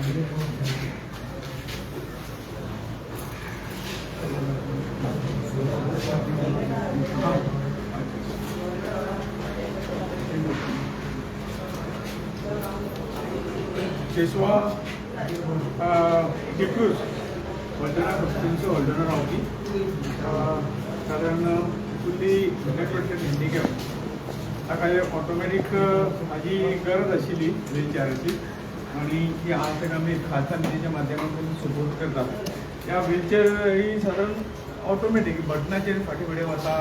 केशवा डिफ्यूज वल्डना गोष्टींचं वल्डना रावती कारण फुल्ली 100% हँडिकॅप ताका ऑटोमॅटीक माझी गरज आशिल्ली व्हीलचॅराची आणि ती आज ताका आमी खासा निधीच्या माध्यमातून सपोर्ट करतात. ह्या व्हीलचॅर ही साधारण ऑटोमॅटीक बटनाचेर फाटी फुडें वता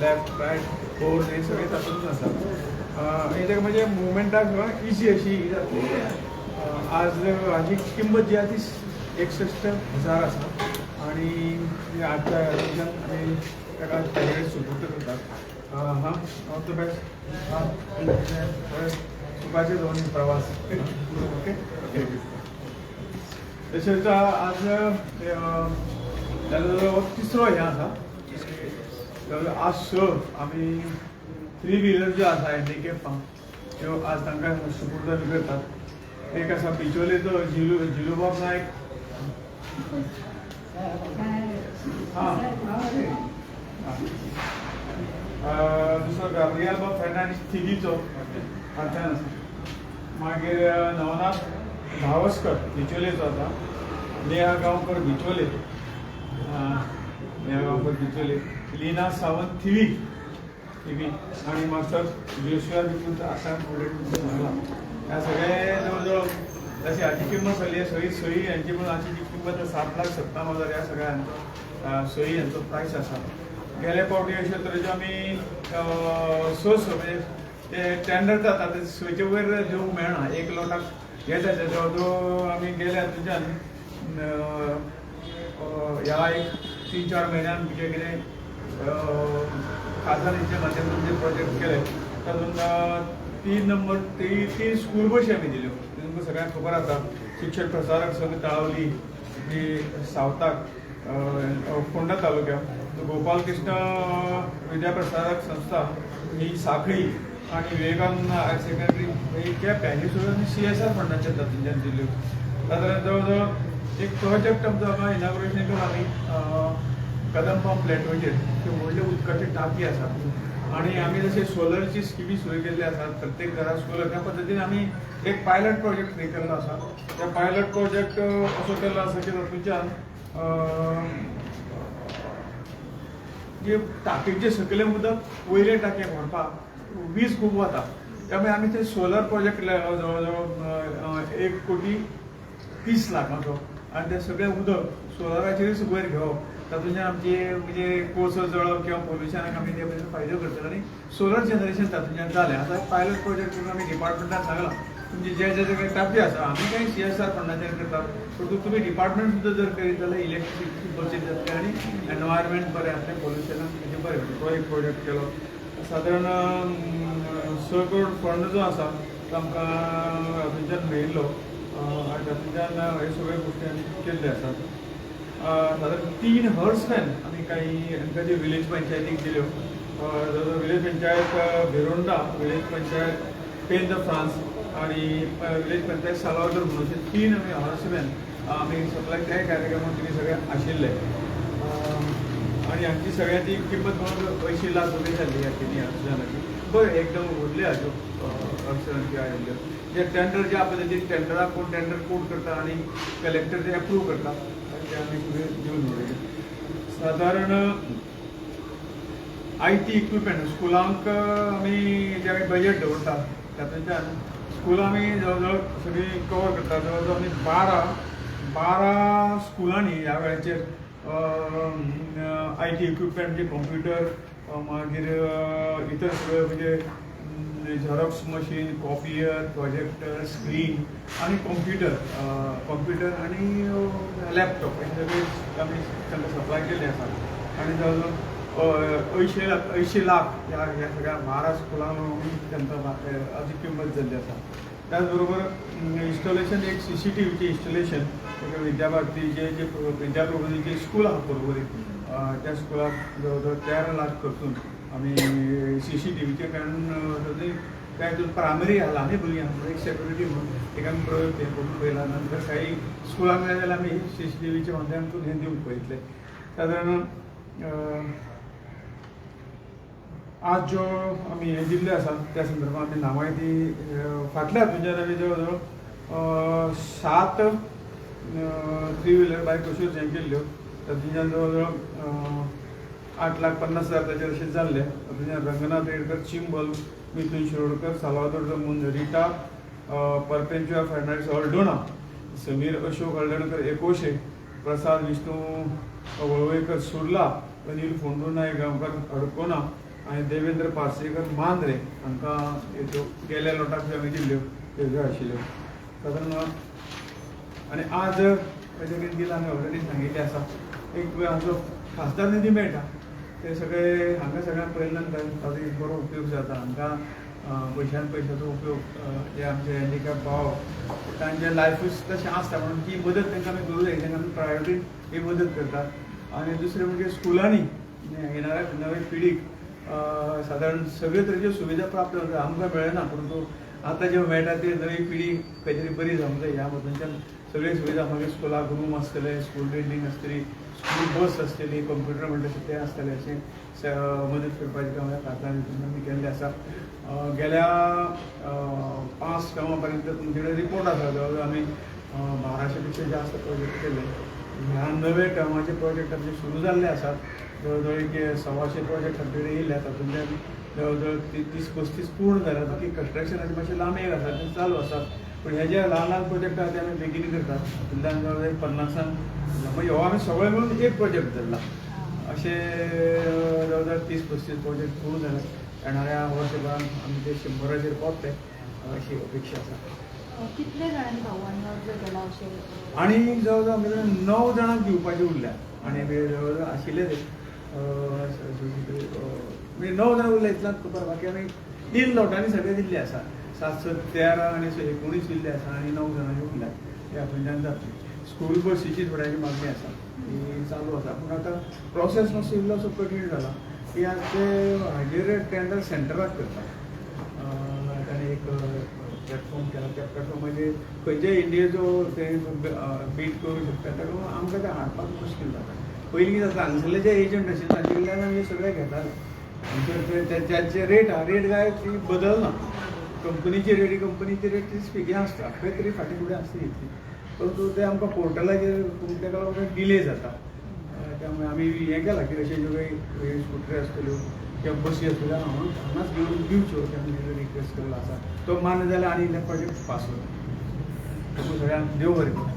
लेफ्ट रायट फोर्स हे सगळे तातूंत आसा. हे ताका म्हणजे मुवमेंटाक इजी अशी आज हाची किंमत जी आहे ती 61,000 आसा आणि आजच्या हातूंतल्यान आमी ताका ताजे सपोर्ट करतात. हां ऑल द बेस्ट. सुखाचे दोन प्रवास. ओके तशेंच आज जवळ तिसरो हें आसा. आज आमी 3 व्हिलर ज्यो आसा हँडिकॅपां त्यो आज तांकां सुपूर्द करतात. एक आसा बिचोलेचो जिलूबाब नायक. दुसरो गाब्रिएल फेर्नांडीस थिगीचो फाटल्यान आसा. मागीर नवनाथ धावस्कर बिचोलेचो आसा. नेहा गांवकर बिचोले लिना सावंत थिवी आणि मास्टर जोशुआ देखून आसाम फुडें ह्या सगळे जवळ जवळ अशी हाची किंमत जाली सगळी सोयी यांची पण हाची जी किंमत 7,57,000 ह्या सगळ्या सोयी यांचो प्रायस आसा. गेले फावटी अशे तरेच्यो आमी म्हणजे ते टेंडर जाता ते सोयीचे वयर जेवंक मेळना. एक लोटाक हे जाता जवळ जवळ आमी गेले हातूंतल्यान ह्या एक 3-4 म्हयन्यान म्हणजे कितें खासानीच्या माध्यमातून जे प्रोजेक्ट केले तातूंत 3 स्कूल बशी आमी दिल्यो. तुमकां सगळ्यांक खबर आसा शिक्षण प्रसारक संघ तळावली जी सावथाक फोंडा तालुक्यात, गोपाल कृष्ण विद्याप्रसारक संस्था ही सांखळी आणि विवेकानंद हायर सेकंडरी ही केप्यां ही सुद्दां CSR फंडाच्या तातूंतल्यान दिल्यो. सादारण जवळ जवळ एक प्रोजेक्ट आमचो हांगा इनॉग्रेशन केलो आमी कदंबा प्लॅटोचेर. ते व्हडले उदकाची टाकी आसा आणि आम्ही जसे सोलरची स्किमी सुरू केल्ली आसात प्रत्येक घरात सोलर त्या पद्धतीने आम्ही एक पायलट प्रोजेक्ट फ्री केल्लो आसा. त्या पायलट प्रोजेक्ट असो केल्लो आसा की तातूंतल्यान जे टाकयेचे सकयलें उदक वयले टाकयेक व्हरपाक वीज खूब वता. त्यामुळे आमी ते सोलर प्रोजेक्ट जवळ जवळ 1,30,00,000 लाखांचो आणि ते सगळें उदक सोलराचेरच वयर घेवप. तातूंतल्यान आमची म्हणजे कोळसो जळप किंवा पोल्युशनाक आमी ते फायदो करतले आनी सोलर जनरेशन तातूंतल्यान जालें. आतां पायलट प्रोजेक्ट करून आमी डिपार्टमेंटाक सांगलां तुमची जे जे टाकी आसा आमी काही CSR फंडाचेर करतात परंतु तुमी डिपार्टमेंट सुद्दां जर करीत जाल्यार इलेक्ट्रिसिटी बचत जातली आनी एनवायरमेंट बरें जातलें पोल्युशनाक म्हणजे बरें. तो एक प्रोजेक्ट केलो. सादारण 6 करोड फंड जो आसा तो आमकां हातूंतल्यान मेळिल्लो आनी तातूंतल्यान हे सगळे गोश्टी आमी केल्ले आसात. साधारण 3 हर्समॅन आमी काही एखादी विलेज पंचायतीक दिल्यो. विलेज पंचायत भिरोंडा, विलेज पंचायत पेन द फ्रांस आणि विलेज पंचायत सालावदर म्हणून अशे 3 आमी हर्समॅन आमी सगळ्या त्या कार्यक्रमात तुमी सगळे आशिल्ले आणि हांची सगळ्यांची किंमत म्हणून 80 लाख रुपये जाल्ली ह्या 3 हर्समॅनाची. बरें एकदम व्हडले हाज्यो हर्समॅन आयिल्ल्यो. जे टेंडर ज्या पद्दतीन टेंडराक कोण टेंडर कोड करता आणि कलेक्टर ते अप्रूव करता ते आमी सगळे दिवन उडयले. साधारण IT इक्विपमेंट स्कुलांक आमी जे आमी बजेट दवरतात तातूंतल्यान स्कुलां आमी जवळ जवळ सगळी कवर करतात. जवळ जवळ आमी 12 स्कुलांनी ह्या वेळाचेर IT इक्विपमेंट म्हणजे कॉम्प्युटर मागीर इतर सगळे म्हणजे Xerox machine, copier, projector, screen आणि कॉम्प्युटर आणि लॅपटॉप हे सगळे आमी तांकां सप्लाय केल्ले आसात. आणि जवळ जवळ 80 लाख ह्या सगळ्या 12 स्कुलांक तांकां हाची किंमत जाल्ली आसा. त्याचबरोबर इन्स्टॉलेशन एक CCTVचे इन्स्टॉलेशन विद्याभारती जे विद्याप्रबोधिनीचे स्कूल आहा पर्वरी त्या स्कुलाक जवळ जवळ 13 लाख खर्चून आमी CCTVचे कारण काय तर प्रायमरी ल्हान भुरग्यांक एक सेक्युरिटी म्हणून एक आमी प्रयोग करून पळयला. नंतर काही स्कुलांक जाय जाल्यार आमी CCTVच्या माध्यमातून हें दिवंक पळयतले. सादारण आज ज्यो आमी हे दिल्ले आसा त्या संदर्भात आमी नांवांय ती फाटल्या हातूंच्यान आमी जवळ जवळ 7 3 व्हिलर बायक अश्योच हें केल्ल्यो. तातूंतल्यान जवळ जवळ 8,50,000 ताचेर अशें जाल्ले. तातूंतल्यान रंगनाथ रेडकर चिंबल, मिथुन शिरोडकर, साल्वादोर मुंजरिटा, परपेंच्युआ फर्नांडीस ऑल्डोना, समीर अशोक हळदणकर एकोशे, प्रसाद विष्णू वळवयकर सुर्ला, अनिल फोंडू नायक गांवकार अडकोना आनी देवेंद्र पार्सेकर मांद्रे हांकां ह्यो गेल्या लोटाक ज्यो आमी दिल्ल्यो त्यो आशिल्ल्यो. सादारण आनी आज पयले दिला आमी ऑलरेडी सांगिल्लें आसा एक हाचो खासदार निधी मेळटा ते सगळे हांगा सगळ्यांक पळयल्या नंतर ताचो एक बरो उपयोग जाता. हांकां पयशांचो उपयोग जे आमचे हँडिकॅप भाव तांचे लायफूच तशें आसता म्हणून ती मदत तांकां आमी करूं जाय. तांकां आमी प्रायोरिटी ही मदत करतात. आनी दुसरें म्हणजे स्कुलांनी येणाऱ्या नवे पिढीक सादारण सगळे तरेच्यो सुविधा प्राप्त जाता. आमकां मेळना परंतु आतां ज्यो मेळटा ते नवी पिढी खंय तरी बरी जावंक जाय. ह्या मतांच्यान सगळे सुविधा मागीर स्कुलाक रूम आसतले, स्कूल बिल्डींग आसतली, स्कूल बस आसतली, कंप्युटर म्हणटा ते आसतले अशें मदत करपाचें काम ह्या खात्यान आमी केल्लें आसा. गेल्या 5 गांवां पर्यंत तुमचे कडेन रिपोर्ट आसा. जवळ आमी 1200 पेक्षा जास्त प्रोजेक्ट केले. ह्या नवे टर्माचे प्रोजेक्ट आमचे सुरू जाल्ले आसात. जवळ जवळ एक 125 प्रोजेक्ट आमचे कडेन येयल्यात. तातूंतल्यान जवळ जवळ 30-35 पूर्ण जाल्यात. बाकी कंस्ट्रक्शनाचे मातशें लांबेक आसा ते चालू आसात. पण हे जे ल्हान प्रोजेक्ट आसा ते आमी बेगीन करतात. तातूंतल्यान जवळ जवळ 50 मागीर हो आमी सगळे मिळून एक प्रोजेक्ट धरला. असे जवळ जवळ 30-35 प्रोजेक्ट पूर्ण जाले. येणाऱ्या वर्सभरान आमी ते 100चेर पावतले अशी अपेक्षा आसा. कितले जाणांनी भावांनी अर्ज केला अशें? आनी जवळ जवळ आमी 9 जाणांक दिवपाचे उरल्या. आनी जवळ जवळ आशिल्ले ते म्हणजे 9 जाणां उरल्या. इतल्याच खबर. बाकी आमी 3 लोटांनी सगळे दिल्ले आसा. 713 आनी 19 दिल्ले आसा आनी 9 जाणांनी उरल्या. ते हातूंतल्यान जातली. स्कूल बसीची थोड्याची मागणी आसा ती चालू आसा. पूण आतां प्रोसेस मातसो इल्लोसो कठीण जाला की आज ते हाजेर टेंडर सेंटराक करतात. ताणें एक प्लॅटफॉर्म केला. त्या प्लॅटफॉर्माचेर खंयच्याय इंडियेचो ते बीट करूं शकता. ताका आमकां ते हाडपाक मुश्कील जाता. पयलीं कितें जाता हांगसरले जे एजंट आशिल्ले तांचे कडल्यान आमी सगळे घेताले. त्याचे रेट काय ती बदलना. कंपनीची रेट ती स्विगी आसता. खंय तरी फाटीं फुडें आसता घेतली. परंतु ते आमकां पोर्टलाचेर ताका लागून डिले जाता. त्यामुळे आमी हें केलां की अशे ज्यो काही स्कुटरी आसतल्यो किंवा बसी आसतल्यो हांगाच घेवन दिवच्यो आमी रिक्वेस्ट केल्लो आसा. तो मान्य जाल्यार आनी ते प्रोजेक्ट पास जाता. सगळ्यांक देव बरें करूं.